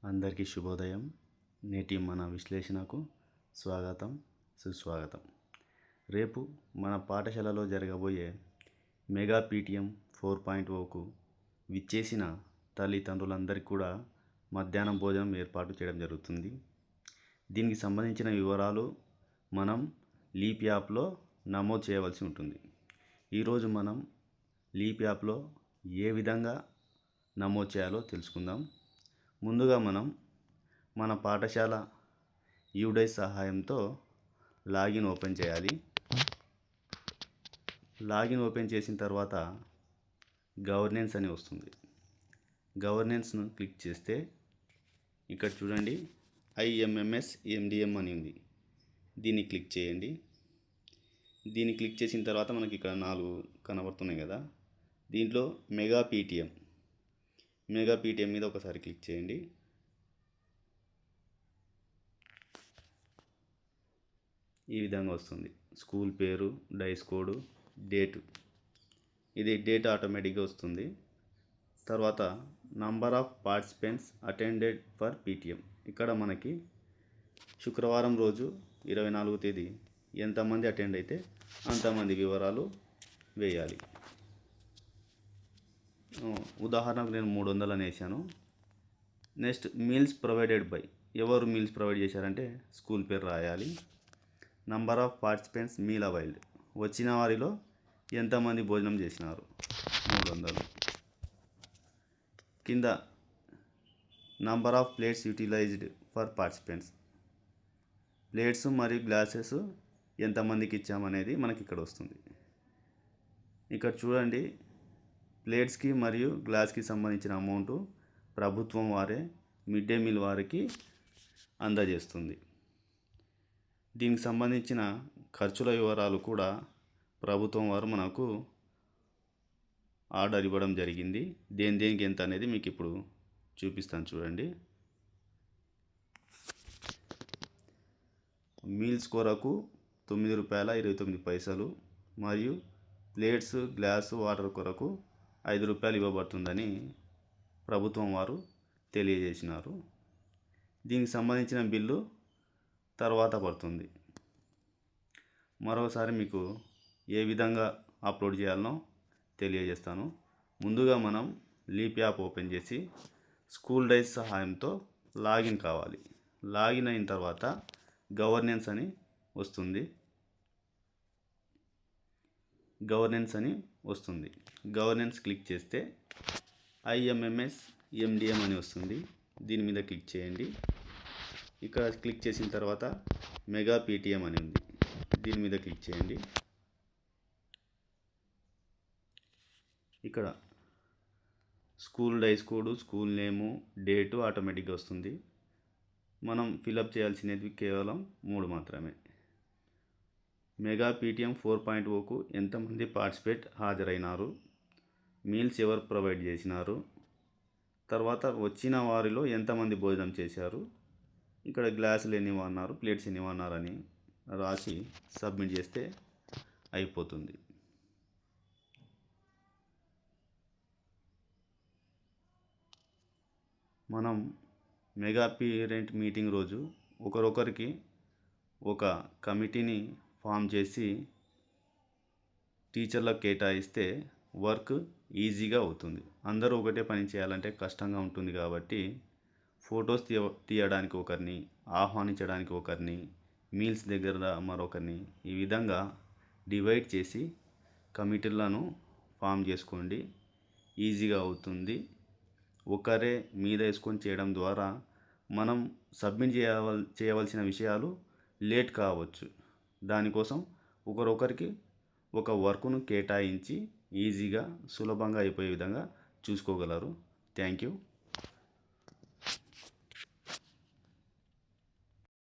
అందరికీ శుభోదయం. నేటి మన విశ్లేషణకు స్వాగతం, సుస్వాగతం. రేపు మన పాఠశాలలో జరగబోయే మెగా పీటీఎం 4.0కు విచ్చేసిన తల్లిదండ్రులందరికీ కూడా మధ్యాహ్నం భోజనం ఏర్పాటు చేయడం జరుగుతుంది. దీనికి సంబంధించిన వివరాలు మనం లీప్ యాప్లో నమోదు చేయవలసి ఉంటుంది. ఈరోజు మనం లీప్ యాప్లో ఏ విధంగా నమోదు చేయాలో తెలుసుకుందాం. ముందుగా మనం మన పాఠశాల యూడైస్ సహాయంతో లాగిన్ ఓపెన్ చేయాలి. లాగిన్ ఓపెన్ చేసిన తర్వాత గవర్నెన్స్ అని వస్తుంది. గవర్నెన్స్ను క్లిక్ చేస్తే ఇక్కడ చూడండి IMMS MDM అని ఉంది. దీన్ని క్లిక్ చేయండి. దీన్ని క్లిక్ చేసిన తర్వాత మనకి ఇక్కడ 4 కనబడుతున్నాయి కదా. దీంట్లో మెగా పీటీఎం మీద ఒకసారి క్లిక్ చేయండి. ఈ విధంగా వస్తుంది. స్కూల్ పేరు, డైస్ కోడ్, డేటు. ఇది డేట్ ఆటోమేటిక్గా వస్తుంది. తర్వాత number of participants attended for PTM. ఇక్కడ మనకి శుక్రవారం రోజు 24వ తేదీ ఎంతమంది అటెండ్ అయితే అంతమంది వివరాలు వేయాలి. ఉదాహరణకు నేను 300 అని వేసాను. నెక్స్ట్ మీల్స్ ప్రొవైడెడ్ బై, ఎవరు మీల్స్ ప్రొవైడ్ చేశారంటే స్కూల్ పేరు రాయాలి. Number of participants meal availed, వచ్చిన వారిలో ఎంతమంది భోజనం చేసినారు 300. కింద number of plates utilised for participants, plates మరియు గ్లాసెస్ ఎంతమందికి ఇచ్చామనేది మనకి ఇక్కడ వస్తుంది. ఇక్కడ చూడండి, ప్లేట్స్కి మరియు గ్లాస్కి సంబంధించిన అమౌంట్ ప్రభుత్వం వారే మిడ్ డే మీల్ వారికి అందజేస్తుంది. దీనికి సంబంధించిన ఖర్చుల వివరాలు కూడా ప్రభుత్వం వారు మనకు ఆర్డర్ ఇవ్వడం జరిగింది. దేనికి ఎంత అనేది మీకు ఇప్పుడు చూపిస్తాను చూడండి. మీల్స్ కొరకు ₹9.29 మరియు ప్లేట్స్, గ్లాసు, వాటర్ కొరకు ₹5 ఇవ్వబడుతుందని ప్రభుత్వం వారు తెలియజేసినారు. దీనికి సంబంధించిన బిల్లు తర్వాత పడుతుంది. మరోసారి మీకు ఏ విధంగా అప్లోడ్ చేయాలనో తెలియజేస్తాను. ముందుగా మనం లీప్ యాప్ ఓపెన్ చేసి స్కూల్ డైస్ సహాయంతో లాగిన్ కావాలి. లాగిన్ అయిన తర్వాత గవర్నెన్స్ అని వస్తుంది. గవర్నెన్స్ క్లిక్ చేస్తే IMMS MDM అని వస్తుంది. దీని మీద క్లిక్ చేయండి. ఇక్కడ క్లిక్ చేసిన తర్వాత మెగా పీటీఎం అని ఉంది. దీని మీద క్లిక్ చేయండి. ఇక్కడ స్కూల్ డైస్ కోడ్, స్కూల్ నేము, డేటు ఆటోమేటిక్గా వస్తుంది. మనం ఫిలప్ చేయాల్సినవి కేవలం 3 మాత్రమే. మెగా పీటీఎం 4.0కు ఎంతమంది పార్టిసిపేట్ హాజరైనారు, మీల్స్ ఎవరు ప్రొవైడ్ చేసినారు, తర్వాత వచ్చిన వారిలో ఎంతమంది భోజనం చేశారు, ఇక్కడ గ్లాసులు ఎన్ని వాడినారు, ప్లేట్స్ ఎన్ని వాడినారు అని రాసి సబ్మిట్ చేస్తే అయిపోతుంది. మనం మెగా పేరెంట్ మీటింగ్ రోజు ఒకరొకరికి ఒక కమిటీని ఫామ్ చేసి టీచర్లకు కేటాయిస్తే వర్క్ ఈజీగా అవుతుంది. అందరూ ఒకటే పని చేయాలంటే కష్టంగా ఉంటుంది కాబట్టి ఫొటోస్ తీయడానికి ఒకరిని, ఆహ్వానించడానికి ఒకరిని, మీల్స్ దగ్గర మరొకరిని, ఈ విధంగా డివైడ్ చేసి కమిటీలను ఫామ్ చేసుకోండి. ఈజీగా అవుతుంది. ఒకరే మీద వేసుకొని చేయడం ద్వారా మనం సబ్మిట్ చేయవలసిన విషయాలు లేట్ కావచ్చు. దానికోసం ఒకరొకరికి ఒక వర్క్ను కేటాయించి ఈజీగా, సులభంగా అయిపోయే విధంగా చూసుకోగలరు. Thank you.